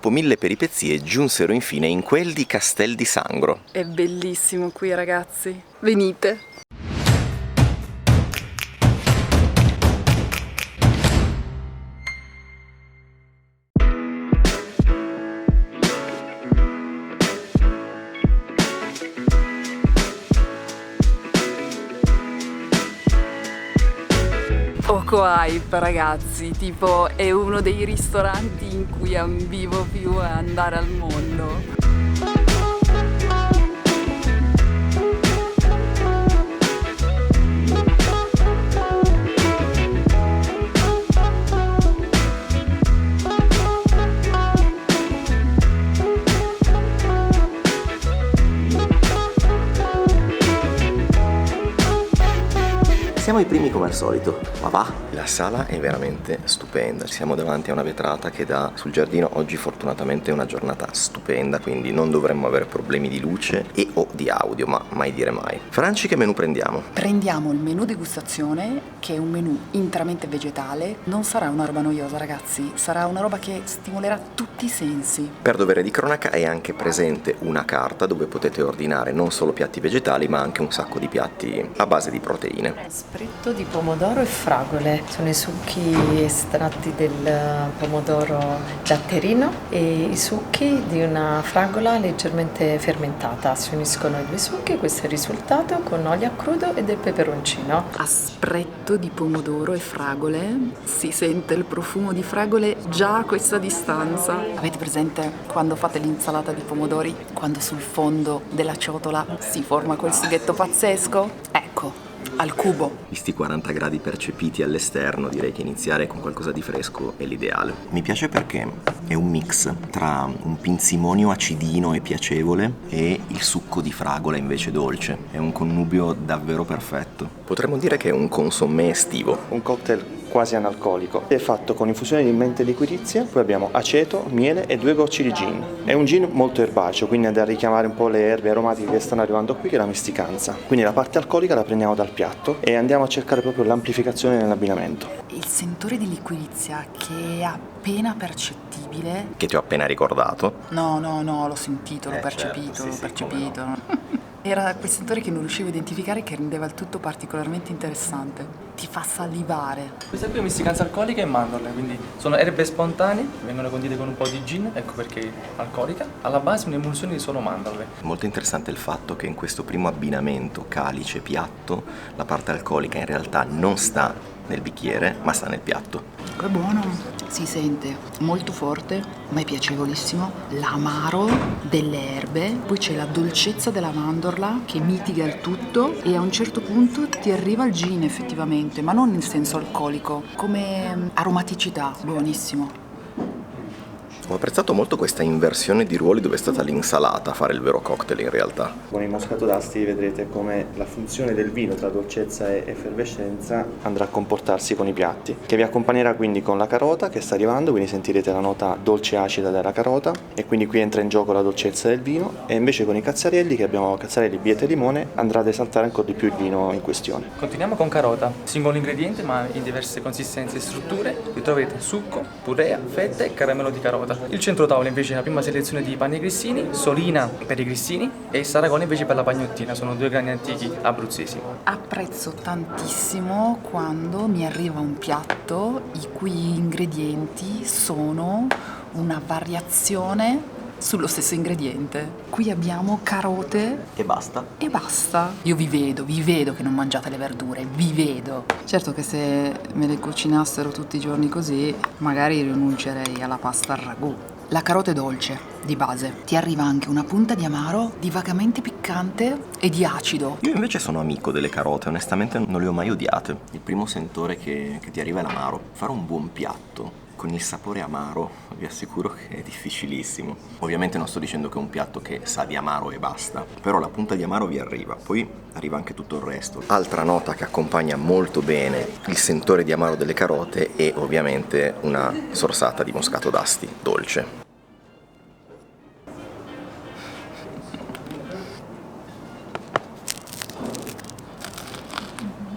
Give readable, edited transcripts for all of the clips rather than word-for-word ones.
dopo 1000 peripezie giunsero infine in quel di Castel di Sangro. È bellissimo qui, ragazzi. Venite! Poco hype, ragazzi, tipo è uno dei ristoranti in cui ambivo più a andare al mondo. Siamo i primi come al solito, ma va! La sala è veramente stupenda, siamo davanti a una vetrata che dà sul giardino. Oggi fortunatamente è una giornata stupenda, quindi non dovremmo avere problemi di luce e o di audio, ma mai dire mai. Franci, che menù prendiamo? Prendiamo il menù degustazione, che è un menù interamente vegetale. Non sarà una roba noiosa, ragazzi, sarà una roba che stimolerà tutti i sensi. Per dovere di cronaca è anche presente una carta dove potete ordinare non solo piatti vegetali, ma anche un sacco di piatti a base di proteine. Spritto di pomodoro e fragole, sono i succhi estratti del pomodoro datterino e i succhi di una fragola leggermente fermentata. Si uniscono i due succhi, questo è il risultato, con olio a crudo e del peperoncino. A spretto di pomodoro e fragole, si sente il profumo di fragole già a questa distanza. Avete presente quando fate l'insalata di pomodori, quando sul fondo della ciotola si forma quel sughetto pazzesco? Ecco, al cubo. Visti 40 gradi percepiti all'esterno, direi che iniziare con qualcosa di fresco è l'ideale. Mi piace perché è un mix tra un pinzimonio acidino e piacevole e il succo di fragola invece dolce. È un connubio davvero perfetto. Potremmo dire che è un consommé estivo. Un cocktail quasi analcolico. È fatto con infusione di mente liquirizia, poi abbiamo aceto, miele e 2 gocce di gin. È un gin molto erbaceo, quindi andrà a richiamare un po' le erbe aromatiche che stanno arrivando qui, che è la misticanza. Quindi la parte alcolica la prendiamo dal piatto e andiamo a cercare proprio l'amplificazione nell'abbinamento. Il sentore di liquirizia che è appena percettibile. Che ti ho appena ricordato. No, l'ho sentito, l'ho percepito, certo, sì, l'ho sì, percepito. come Era quel sentore che non riuscivo a identificare, che rendeva il tutto particolarmente interessante. Ti fa salivare. Questa qui è misticanza alcolica e mandorle, quindi sono erbe spontanee, vengono condite con un po' di gin, ecco perché è alcolica. Alla base un'emulsione di solo mandorle. Molto interessante il fatto che in questo primo abbinamento calice-piatto la parte alcolica in realtà non sta nel bicchiere, ma sta nel piatto. È buono, si sente molto forte, ma è piacevolissimo. L'amaro delle erbe, poi c'è la dolcezza della mandorla che mitiga il tutto e a un certo punto ti arriva il gin effettivamente, ma non in senso alcolico, come aromaticità, buonissimo. Ho apprezzato molto questa inversione di ruoli dove è stata l'insalata a fare il vero cocktail in realtà. Con i Moscato d'Asti vedrete come la funzione del vino tra dolcezza e effervescenza andrà a comportarsi con i piatti, che vi accompagnerà quindi con la carota che sta arrivando, quindi sentirete la nota dolce e acida della carota e quindi qui entra in gioco la dolcezza del vino, e invece con i cazzarelli, che abbiamo cazzarelli, biete e limone, andrà ad esaltare ancora di più il vino in questione. Continuiamo con carota, singolo ingrediente ma in diverse consistenze e strutture. Ritroverete succo, purea, fette e caramello di carota. Il centro tavola invece è la prima selezione di pani grissini, solina per i grissini e saragona invece per la pagnottina, sono 2 grani antichi abruzzesi. Apprezzo tantissimo quando mi arriva un piatto i cui ingredienti sono una variazione sullo stesso ingrediente. Qui abbiamo carote E basta. e basta. Io vi vedo che non mangiate le verdure, vi vedo. Certo che se me le cucinassero tutti i giorni così, magari rinuncerei alla pasta al ragù. La carota è dolce, di base. Ti arriva anche una punta di amaro, di vagamente piccante e di acido. Io invece sono amico delle carote, onestamente non le ho mai odiate. Il primo sentore che ti arriva è l'amaro. Fare un buon piatto con il sapore amaro vi assicuro che è difficilissimo. Ovviamente non sto dicendo che è un piatto che sa di amaro e basta, però la punta di amaro vi arriva, poi arriva anche tutto il resto. Altra nota che accompagna molto bene il sentore di amaro delle carote è ovviamente una sorsata di Moscato d'Asti dolce.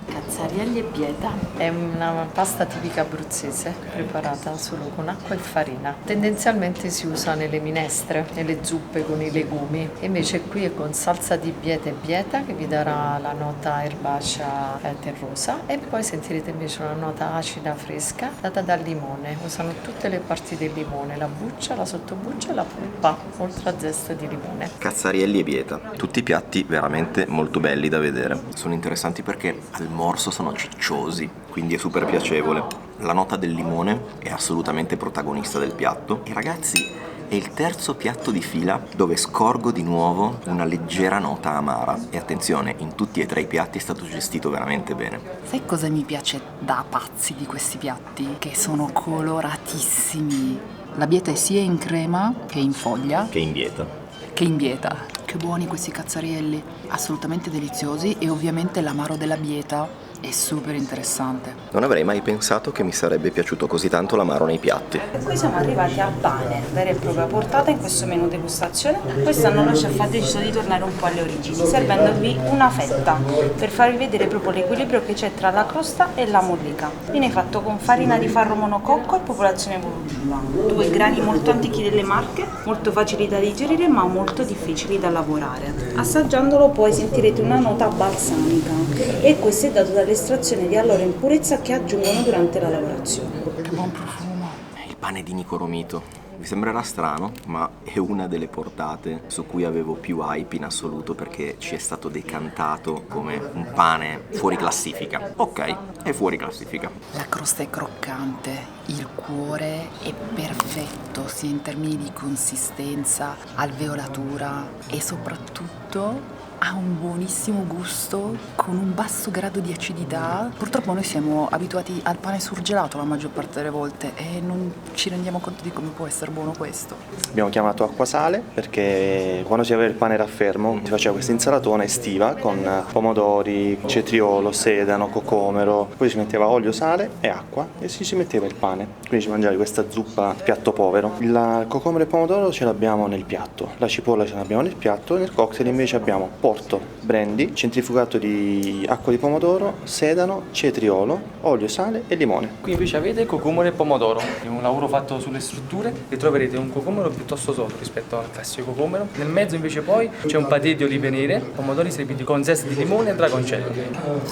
Cazzarielli Cazzarielli e bieta. È una pasta tipica abruzzese preparata solo con acqua e farina. Tendenzialmente si usa nelle minestre, nelle zuppe con i legumi. Invece qui è con salsa di bieta e bieta che vi darà la nota erbacea terrosa e poi sentirete invece una nota acida fresca data dal limone. Usano tutte le parti del limone, la buccia, la sottobuccia e la polpa, oltre a zesta di limone. Cazzarielli e bieta, tutti piatti veramente molto belli da vedere. Sono interessanti perché al morso sono cicciosi, quindi è super piacevole. La nota del limone è assolutamente protagonista del piatto. E ragazzi, è il terzo piatto di fila dove scorgo di nuovo una leggera nota amara. E attenzione, in tutti e tre i piatti è stato gestito veramente bene. Sai cosa mi piace da pazzi di questi piatti? Che sono coloratissimi. La bieta è sia in crema che in foglia Che in bieta. che in bieta. Che buoni questi cazzarielli, assolutamente deliziosi, e ovviamente l'amaro della bieta è super interessante. Non avrei mai pensato che mi sarebbe piaciuto così tanto l'amaro nei piatti. E qui siamo arrivati al pane, vera e propria portata in questo menù degustazione. Quest'anno lo chef ha deciso di tornare un po' alle origini, servendovi una fetta per farvi vedere proprio l'equilibrio che c'è tra la crosta e la mollica. Viene fatto con farina di farro monococco e popolazione evolutiva, 2 grani molto antichi delle Marche, molto facili da digerire ma molto difficili da lavorare. Assaggiandolo poi sentirete una nota balsamica e questo è dato dall'estrazione di alloro in purezza che aggiungono durante la lavorazione. Che buon profumo. Il pane di Nico Romito. Vi sembrerà strano, ma è una delle portate su cui avevo più hype in assoluto perché ci è stato decantato come un pane fuori classifica. Ok, è fuori classifica. La crosta è croccante, il cuore è perfetto sia in termini di consistenza, alveolatura e soprattutto ha un buonissimo gusto con un basso grado di acidità. Purtroppo noi siamo abituati al pane surgelato la maggior parte delle volte e non ci rendiamo conto di come può essere buono questo. Abbiamo chiamato acquasale perché quando si aveva il pane raffermo si faceva questa insalatona estiva con pomodori, cetriolo, sedano, cocomero, poi si metteva olio, sale e acqua e si metteva il pane, quindi ci mangiavi questa zuppa piatto povero. Il cocomero e pomodoro ce l'abbiamo nel piatto, la cipolla ce l'abbiamo nel piatto, nel cocktail invece abbiamo porto, brandy, centrifugato di acqua di pomodoro, sedano, cetriolo, olio, sale e limone. Qui invece avete cocomero e pomodoro, è un lavoro fatto sulle strutture e troverete un cocomero piuttosto sodo rispetto al classico cocomero. Nel mezzo invece poi c'è un patè di olive nere, pomodori serviti con zeste di limone e dragoncello.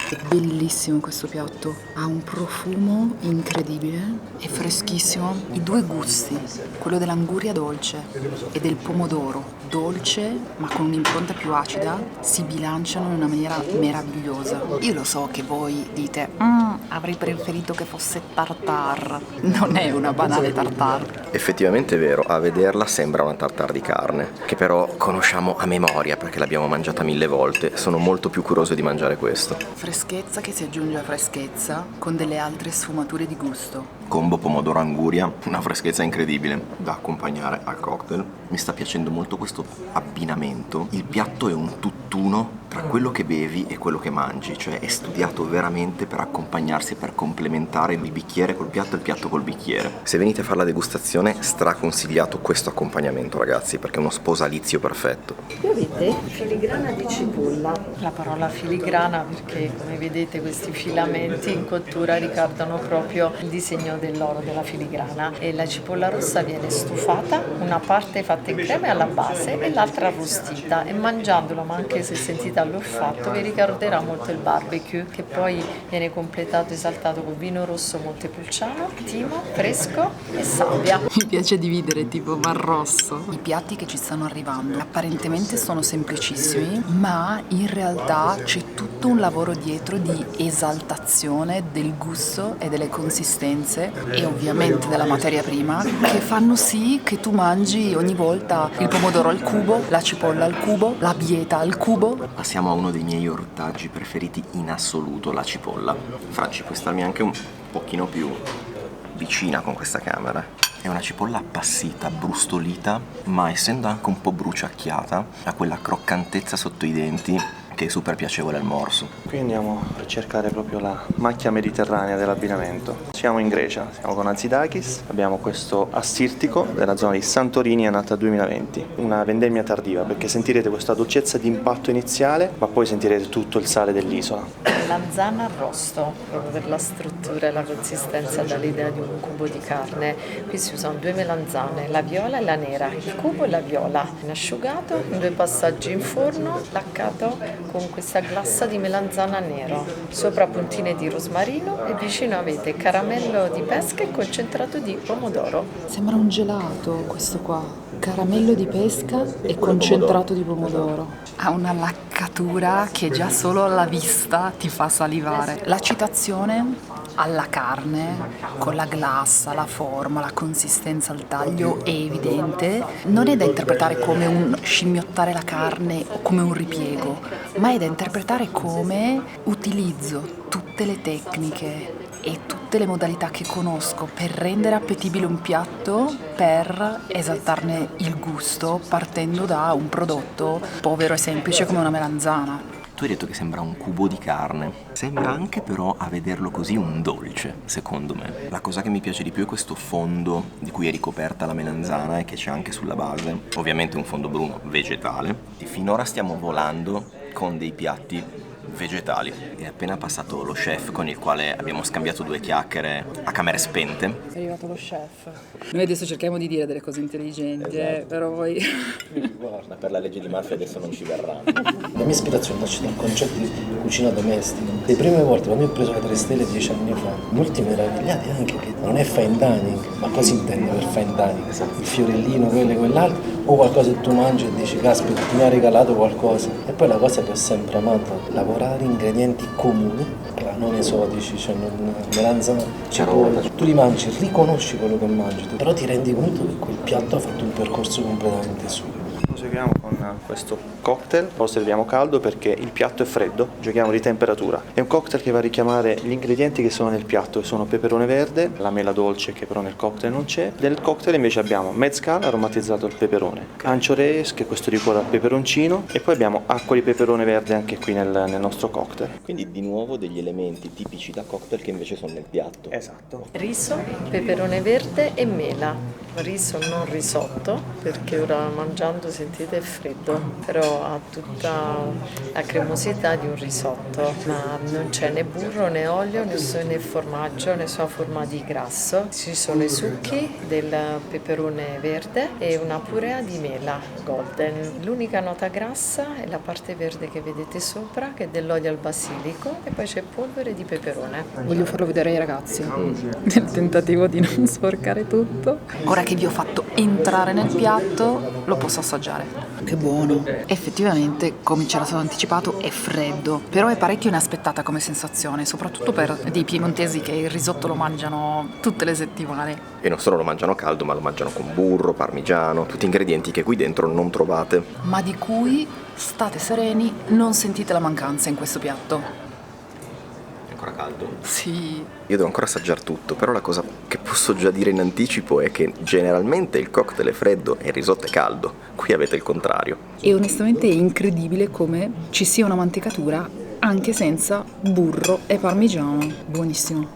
È bellissimo questo piatto, ha un profumo incredibile, è freschissimo. I 2 gusti, quello dell'anguria dolce e del pomodoro dolce ma con un'impronta più acida, si bilanciano in una maniera meravigliosa. Io lo so che voi dite avrei preferito che fosse tartare. Non è una banale tartare. Effettivamente è vero, a vederla sembra una tartare di carne, che però conosciamo a memoria perché l'abbiamo mangiata 1000 volte. Sono molto più curioso di mangiare questo. Freschezza che si aggiunge a freschezza con delle altre sfumature di gusto. Combo pomodoro anguria, una freschezza incredibile da accompagnare al cocktail. Mi sta piacendo molto questo abbinamento. Il piatto è un tutt'uno tra quello che bevi e quello che mangi, cioè è studiato veramente per accompagnarsi e per complementare il bicchiere col piatto e il piatto col bicchiere. Se venite a fare la degustazione, straconsigliato questo accompagnamento, ragazzi, perché è uno sposalizio perfetto. Qui avete filigrana di cipolla. La parola filigrana perché, come vedete, questi filamenti in cottura ricordano proprio il disegno dell'oro della filigrana. E la cipolla rossa viene stufata, una parte fatta in crema alla base e l'altra arrostita, e mangiandola, ma anche se sentite all'olfatto, vi ricorderà molto il barbecue, che poi viene completato, esaltato con vino rosso Montepulciano, timo, fresco e sabbia. Mi piace dividere tipo bar rosso. I piatti che ci stanno arrivando apparentemente sono semplicissimi, ma in realtà c'è tutto un lavoro dietro di esaltazione del gusto e delle consistenze e ovviamente della materia prima, che fanno sì che tu mangi ogni volta il pomodoro al cubo, la cipolla al cubo, la bieta al cubo. Passiamo a uno dei miei ortaggi preferiti in assoluto, la cipolla. Franci, puoi starmi anche un pochino più vicina con questa camera. È una cipolla appassita, brustolita, ma essendo anche un po' bruciacchiata, ha quella croccantezza sotto i denti che è super piacevole al morso. Qui andiamo a cercare proprio la macchia mediterranea dell'abbinamento. Siamo in Grecia, siamo con Azidakis, abbiamo questo assirtico della zona di Santorini annata 2020, una vendemmia tardiva perché sentirete questa dolcezza di impatto iniziale, ma poi sentirete tutto il sale dell'isola. Melanzana arrosto, proprio per la struttura e la consistenza, dall'idea di un cubo di carne. Qui si usano 2 melanzane, la viola e la nera, il cubo e la viola, in asciugato, in 2 passaggi in forno, laccato con questa glassa di melanzana nero, sopra puntine di rosmarino e vicino avete caramello di pesca e concentrato di pomodoro. Sembra un gelato questo qua, caramello di pesca e concentrato di pomodoro. Ha una laccatura che già solo alla vista ti fa salivare. La citazione alla carne, con la glassa, la forma, la consistenza al taglio è evidente. Non è da interpretare come un scimmiottare la carne o come un ripiego, ma è da interpretare come utilizzo tutte le tecniche e tutte le modalità che conosco per rendere appetibile un piatto, per esaltarne il gusto partendo da un prodotto povero e semplice come una melanzana. Tu hai detto che sembra un cubo di carne, sembra anche però a vederlo così un dolce, secondo me. La cosa che mi piace di più è questo fondo di cui è ricoperta la melanzana e che c'è anche sulla base, ovviamente un fondo bruno vegetale. E finora stiamo volando con dei piatti vegetali. È appena passato lo chef con il quale abbiamo scambiato 2 chiacchiere a camere spente. È arrivato lo chef. Noi adesso cerchiamo di dire delle cose intelligenti, però poi... Guarda, per la legge di Murphy adesso non ci verranno. La mia ispirazione nasce da un concetto di cucina domestica. Le prime volte quando ho preso le 3 stelle 10 anni fa, molti meravigliati anche che non è fine dining, ma cosa intendi per fine dining? Il fiorellino, quello e quell'altro, o qualcosa che tu mangi e dici caspita, mi ha regalato qualcosa. E poi la cosa che ho sempre amato, lavorare ingredienti comuni, non esotici, cioè non melanzana, cipolla, tu li mangi, riconosci quello che mangi, però ti rendi conto che quel piatto ha fatto un percorso completamente suo. Proseguiamo con questo cocktail, lo serviamo caldo perché il piatto è freddo, giochiamo di temperatura. È un cocktail che va a richiamare gli ingredienti che sono nel piatto, che sono peperone verde, la mela dolce che però nel cocktail non c'è. Nel cocktail invece abbiamo mezcal aromatizzato al peperone, ancho reis che è questo liquore al peperoncino e poi abbiamo acqua di peperone verde anche qui nel nostro cocktail. Quindi di nuovo degli elementi tipici da cocktail che invece sono nel piatto. Esatto. Riso, peperone verde e mela. Riso non risotto, perché ora mangiando sentite è freddo, però ha tutta la cremosità di un risotto, ma non c'è né burro né olio né formaggio, nessuna forma di grasso. Ci sono i succhi del peperone verde e una purea di mela golden. L'unica nota grassa è la parte verde che vedete sopra, che è dell'olio al basilico, e poi c'è polvere di peperone. Voglio farlo vedere ai ragazzi, nel tentativo di non sporcare tutto. Ora che vi ho fatto entrare nel piatto, lo posso assaggiare. Che buono! Effettivamente, come ci era stato anticipato, è freddo, però è parecchio inaspettata come sensazione, soprattutto per dei piemontesi che il risotto lo mangiano tutte le settimane. E non solo lo mangiano caldo, ma lo mangiano con burro, parmigiano, tutti ingredienti che qui dentro non trovate. Ma di cui, state sereni, non sentite la mancanza in questo piatto. Ancora caldo? Sì. Io devo ancora assaggiare tutto, però la cosa che posso già dire in anticipo è che generalmente il cocktail è freddo e il risotto è caldo. Qui avete il contrario. E onestamente è incredibile come ci sia una mantecatura anche senza burro e parmigiano. Buonissimo.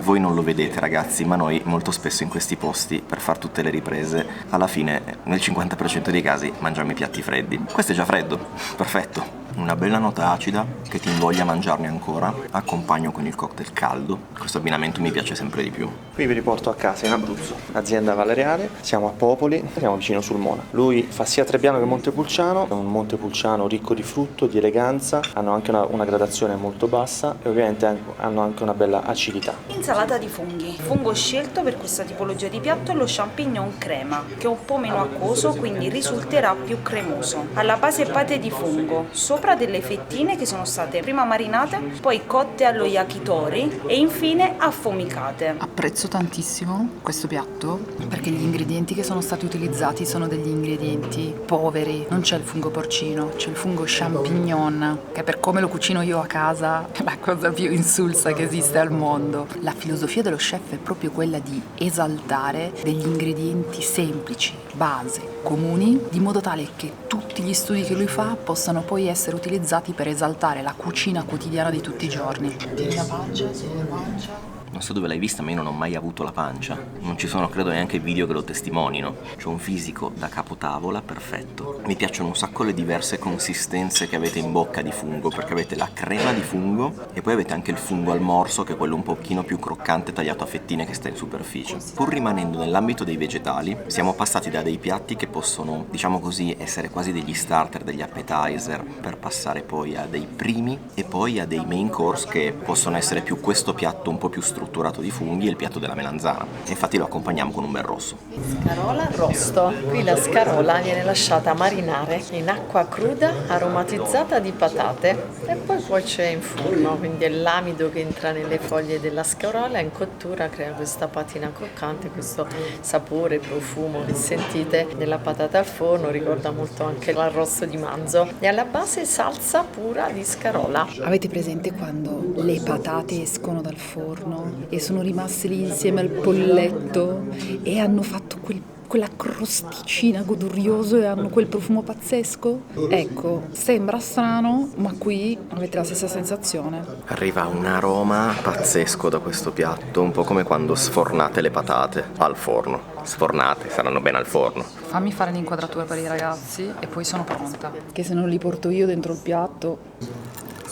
Voi non lo vedete ragazzi, ma noi molto spesso in questi posti, per far tutte le riprese, alla fine nel 50% dei casi mangiamo i piatti freddi. Questo è già freddo, perfetto. Una bella nota acida che ti invoglia a mangiarne ancora, accompagno con il cocktail caldo. Questo abbinamento mi piace sempre di più. Qui vi riporto a casa in Abruzzo, azienda valeriale, siamo a Popoli, siamo vicino sul Mona. Lui fa sia Trebbiano che Montepulciano, è un Montepulciano ricco di frutto, di eleganza, hanno anche una gradazione molto bassa e ovviamente hanno anche una bella acidità. Insalata di funghi. Il fungo scelto per questa tipologia di piatto è lo champignon crema, che è un po' meno acquoso, quindi risulterà più cremoso. Alla base pate di fungo, sopra delle fettine che sono state prima marinate, poi cotte allo yakitori e infine affumicate. Apprezzo tantissimo questo piatto perché gli ingredienti che sono stati utilizzati sono degli ingredienti poveri. Non c'è il fungo porcino, c'è il fungo champignon, che per come lo cucino io a casa è la cosa più insulsa che esiste al mondo. La filosofia dello chef è proprio quella di esaltare degli ingredienti semplici, base, comuni, di modo tale che tutti gli studi che lui fa possano poi essere essere utilizzati per esaltare la cucina quotidiana di tutti i giorni. Tieni la pancia, tieni la pancia. Non so dove l'hai vista, ma io non ho mai avuto la pancia. Non ci sono, credo, neanche video che lo testimonino. C'ho un fisico da capotavola perfetto. Mi piacciono un sacco le diverse consistenze che avete in bocca di fungo, perché avete la crema di fungo e poi avete anche il fungo al morso, che è quello un pochino più croccante tagliato a fettine che sta in superficie. Pur rimanendo nell'ambito dei vegetali, siamo passati da dei piatti che possono, diciamo così, essere quasi degli starter, degli appetizer, per passare poi a dei primi e poi a dei main course che possono essere più questo piatto un po' più strutturato di funghi e il piatto della melanzana. E infatti lo accompagniamo con un bel rosso. Scarola arrosto. Qui la scarola viene lasciata marinare in acqua cruda aromatizzata di patate e poi cuoce in forno, quindi è l'amido che entra nelle foglie della scarola, in cottura crea questa patina croccante, questo sapore, profumo che sentite della patata al forno, ricorda molto anche l'arrosto di manzo, e alla base salsa pura di scarola. Avete presente quando le patate escono dal forno e sono rimaste lì insieme al polletto e hanno fatto quella crosticina godurioso e hanno quel profumo pazzesco? Ecco, sembra strano, ma qui avete la stessa sensazione. Arriva un aroma pazzesco da questo piatto, un po' come quando sfornate le patate al forno. Sfornate, saranno bene al forno. Fammi fare l'inquadratura per i ragazzi e poi sono pronta. Che se non li porto io dentro il piatto...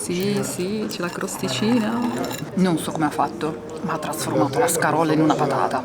Sì, c'è la crosticina. Non so come ha fatto, ma ha trasformato la scarola in una patata.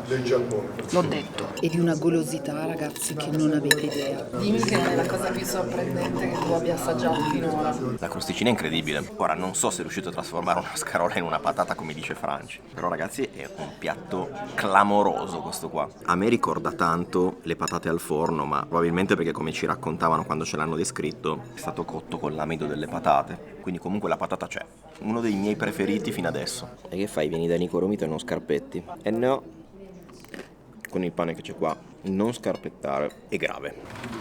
L'ho detto. E di una golosità, ragazzi, che non avete idea. Dimmi che è la cosa più sorprendente che tu abbia assaggiato finora. La crosticina è incredibile. Ora, non so se è riuscito a trasformare una scarola in una patata come dice Franci, però ragazzi è un piatto clamoroso questo qua. A me ricorda tanto le patate al forno, ma probabilmente perché, come ci raccontavano quando ce l'hanno descritto, è stato cotto con l'amido delle patate. Quindi comunque la patata c'è. Uno dei miei preferiti fino adesso. E che fai? Vieni da Nico Romito e non scarpetti? Eh no. Con il pane che c'è qua, non scarpettare è grave.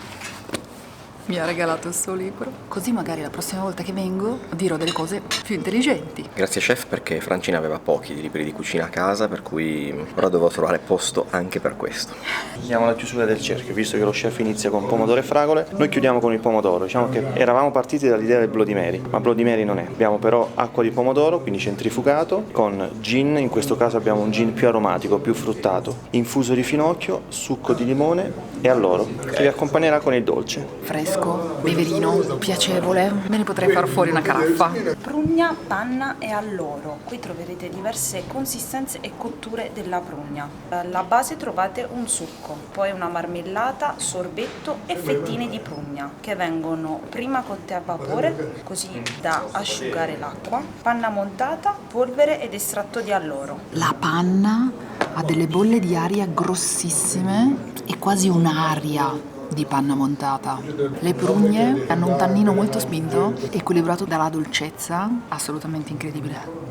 Mi ha regalato il suo libro. Così magari la prossima volta che vengo dirò delle cose più intelligenti. Grazie chef, perché Franci ne aveva pochi di libri di cucina a casa, per cui ora dovevo trovare posto anche per questo. Andiamo alla chiusura del cerchio, visto che lo chef inizia con pomodoro e fragole, noi chiudiamo con il pomodoro. Diciamo che eravamo partiti dall'idea del Bloody Mary, ma Bloody Mary non è. Abbiamo però acqua di pomodoro, quindi centrifugato, con gin, in questo caso abbiamo un gin più aromatico, più fruttato, infuso di finocchio, succo di limone e alloro, che vi accompagnerà con il dolce. Fresco, beverino, piacevole. Me ne potrei far fuori una caraffa. Prugna, panna e alloro. Qui troverete diverse consistenze e cotture della prugna. Alla base trovate un succo, poi una marmellata, sorbetto e fettine di prugna che vengono prima cotte a vapore così da asciugare l'acqua, panna montata, polvere ed estratto di alloro. La panna ha delle bolle di aria grossissime e quasi un'aria di panna montata. Le prugne hanno un tannino molto spinto, equilibrato dalla dolcezza, assolutamente incredibile.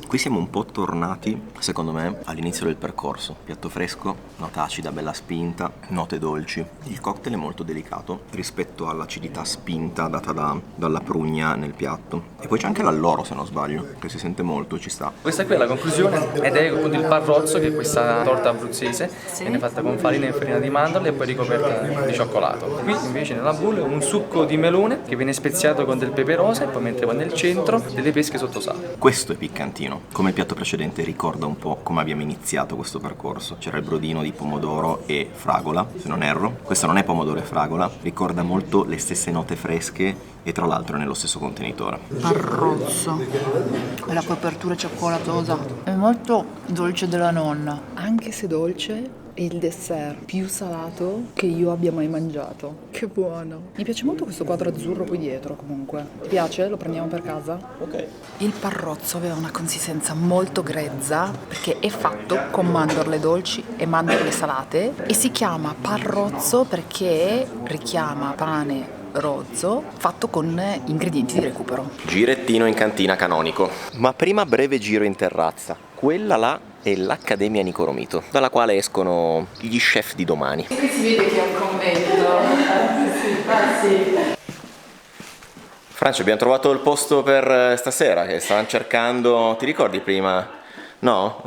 Qui siamo un po' tornati, secondo me, all'inizio del percorso. Piatto fresco, nota acida bella spinta, note dolci. Il cocktail è molto delicato rispetto all'acidità spinta data dalla prugna nel piatto. E poi c'è anche l'alloro, se non sbaglio, che si sente molto, ci sta. Questa qui è la conclusione ed è appunto il parrozzo, che è questa torta abruzzese, viene fatta con farina e farina di mandorle e poi ricoperta di cioccolato. Qui invece nella bowl un succo di melone che viene speziato con del pepe rosa e poi mentre va nel centro delle pesche sotto sale. Questo è piccantino. Come il piatto precedente ricorda un po' come abbiamo iniziato questo percorso. C'era il brodino di pomodoro e fragola, se non erro. Questo non è pomodoro e fragola, ricorda molto le stesse note fresche e tra l'altro è nello stesso contenitore. Parrozzo. E la copertura cioccolatosa. È molto dolce della nonna. Anche se dolce, è il dessert più salato che io abbia mai mangiato. Che buono. Mi piace molto questo quadro azzurro qui dietro comunque. Ti piace? Lo prendiamo per casa? Ok. Il parrozzo aveva una consistenza molto grezza perché è fatto con mandorle dolci e mandorle salate e si chiama parrozzo perché richiama pane rozzo fatto con ingredienti di recupero. Girettino in cantina canonico. Ma prima breve giro in terrazza. Quella là è l'Accademia Nico Romito, dalla quale escono gli chef di domani. E qui si vede che è un convento. Sì. Franci, abbiamo trovato il posto per stasera che stavamo cercando, ti ricordi prima? No?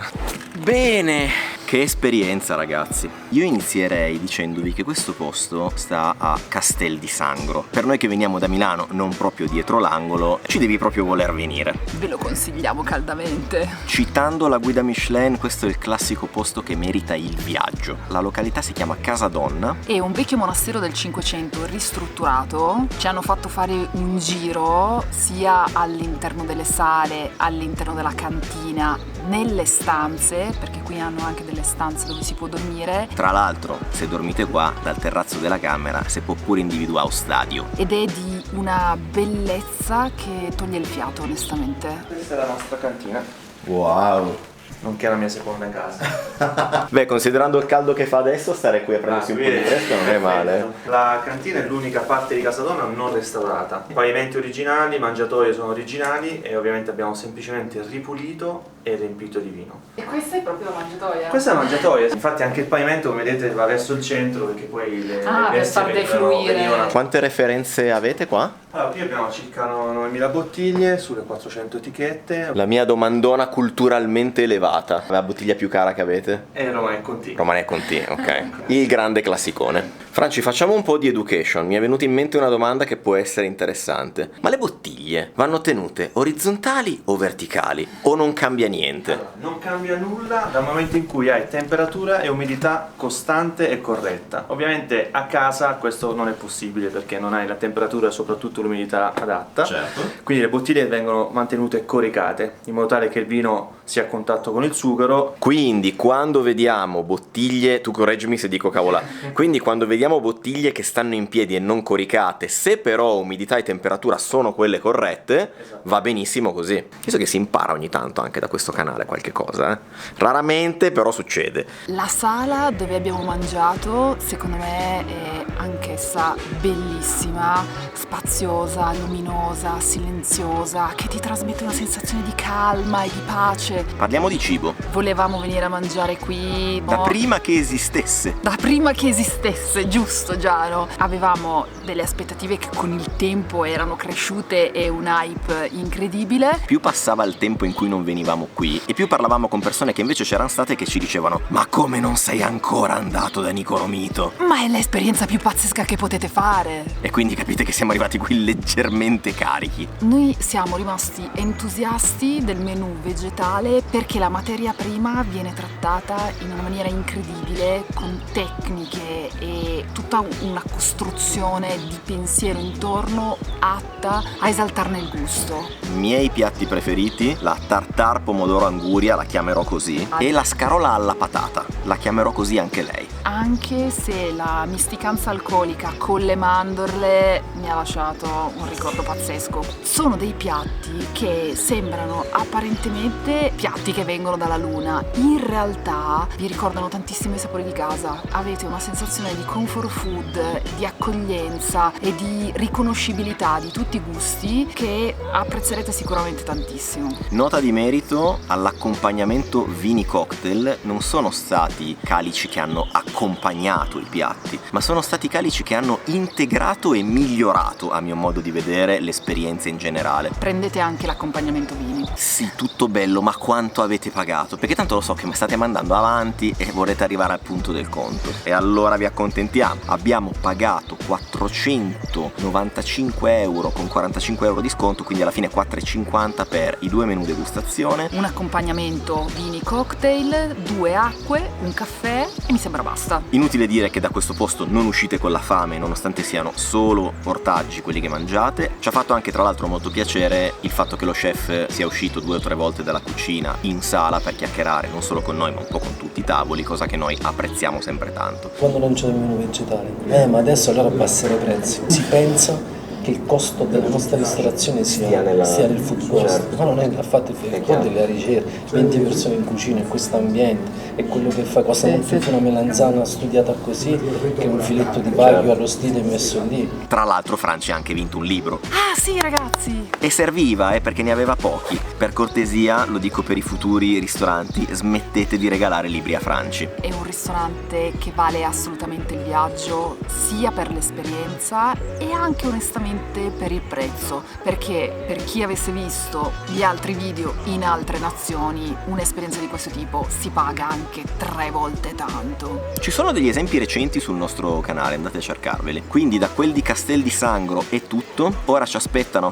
Bene, Che esperienza, ragazzi. Io inizierei dicendovi che questo posto sta a Castel di Sangro. Per noi che veniamo da Milano, non proprio dietro l'angolo, ci devi proprio voler venire. Ve lo consigliamo caldamente. Citando la guida Michelin, questo è il classico posto che merita il viaggio. La località si chiama Casa Donna. È un vecchio monastero del 500 ristrutturato. Ci hanno fatto fare un giro sia all'interno delle sale, all'interno della cantina, nelle stanze, perché qui hanno anche delle stanze dove si può dormire. Tra l'altro, se dormite qua, dal terrazzo della camera si può pure individuare lo stadio. Ed è di una bellezza che toglie il fiato, onestamente. Questa è la nostra cantina, Wow. nonché la mia seconda casa. Beh, considerando il caldo che fa adesso, stare qui a prendersi un po' di fresco non è male. La cantina è l'unica parte di Casa Donna non restaurata. I pavimenti originali, i mangiatoie sono originali e ovviamente abbiamo semplicemente ripulito e riempito di vino. E questa è proprio la mangiatoia? Questa è la mangiatoia, infatti anche il pavimento come vedete va verso il centro perché poi le per bestie far defluire. Quante referenze avete qua? Allora, qui abbiamo circa 9.000 bottiglie sulle 400 etichette. La mia domandona culturalmente elevata. La bottiglia più cara che avete? E Roma è Conti. Romane Conti, ok. Il grande classicone. Franci, facciamo un po' di education. Mi è venuta in mente una domanda che può essere interessante. Ma le bottiglie vanno tenute orizzontali o verticali? O non cambia niente? Allora, non cambia nulla dal momento in cui hai temperatura e umidità costante e corretta. Ovviamente a casa questo non è possibile perché non hai la temperatura e soprattutto l'umidità adatta. Certo. Quindi le bottiglie vengono mantenute coricate in modo tale che il vino sia a contatto con il sughero. Quindi quando vediamo bottiglie, tu correggimi se dico cavola, quindi quando vediamo bottiglie che stanno in piedi e non coricate, se però umidità e temperatura sono quelle corrette, va benissimo così. Io so che si impara ogni tanto anche da questo canale qualche cosa, eh? Raramente però succede. La sala dove abbiamo mangiato, secondo me, è anch'essa bellissima, spaziosa, luminosa, silenziosa, che ti trasmette una sensazione di calma e di pace. Parliamo di cibo. Volevamo venire a mangiare qui Da prima che esistesse. da prima che esistesse, giusto Giano? Avevamo delle aspettative che con il tempo erano cresciute e un hype incredibile. Più passava il tempo in cui non venivamo qui e più parlavamo con persone che invece c'erano state che ci dicevano: ma come non sei ancora andato da Niccolò Mito? Ma è l'esperienza più pazzesca che potete fare. E quindi capite che siamo arrivati qui leggermente carichi. Noi siamo rimasti entusiasti del menù vegetale perché la materia prima viene trattata in una maniera incredibile, con tecniche e tutta una costruzione di pensiero intorno atta a esaltarne il gusto. I miei piatti preferiti, la tartare pomodoro anguria, la chiamerò così, e la scarola alla patata, la chiamerò così anche lei. Anche se la misticanza alcolica con le mandorle mi ha lasciato un ricordo pazzesco. Sono dei piatti che sembrano apparentemente piatti che vengono dalla luna, in realtà vi ricordano tantissimo i sapori di casa. Avete una sensazione di comfort food, di accoglienza e di riconoscibilità di tutti i gusti che apprezzerete sicuramente tantissimo. Nota di merito all'accompagnamento vini cocktail: non sono stati calici che hanno accompagnato i piatti, ma sono stati calici che hanno integrato e migliorato, a mio modo di vedere, l'esperienza in generale. Prendete anche l'accompagnamento vini. Sì, tutto bello, ma quanto avete pagato? Perché tanto lo so che mi state mandando avanti e vorrete arrivare al punto del conto. E allora vi accontentiamo. Abbiamo pagato 495 euro con 45 euro di sconto, quindi alla fine 4,50 per i 2 menù degustazione. Un accompagnamento vini cocktail, 2 acque, un caffè e mi sembra basta. Inutile dire che da questo posto non uscite con la fame, nonostante siano solo ortaggi quelli che mangiate. Ci ha fatto anche tra l'altro molto piacere il fatto che lo chef sia uscito 2 o 3 volte dalla cucina in sala per chiacchierare non solo con noi ma un po' con tutti i tavoli, cosa che noi apprezziamo sempre tanto. Quando lanciate il menù vegetale? Ma adesso allora abbassare i prezzi. Si pensa che il costo della nostra ristorazione sia nel food cost, ma non è affatto il food cost, è la ricerca, 20 persone in cucina in questo ambiente, è quello che fa, costa molto più una melanzana studiata così che un filetto di wagyu arrostito e messo lì. Tra l'altro Franci ha anche vinto un libro. Ah sì ragazzi! E serviva, perché ne aveva pochi. Per cortesia, lo dico per i futuri ristoranti, smettete di regalare libri a Franci. È un ristorante che vale assolutamente il viaggio, sia per l'esperienza e anche onestamente solamente per il prezzo, perché per chi avesse visto gli altri video in altre nazioni, un'esperienza di questo tipo si paga anche 3 volte tanto. Ci sono degli esempi recenti sul nostro canale, andate a cercarveli. Quindi da quel di Castel di Sangro è tutto. Ora ci aspettano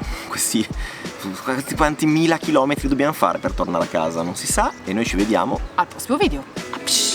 quanti 1000 chilometri dobbiamo fare per tornare a casa, non si sa, e noi ci vediamo Al prossimo video.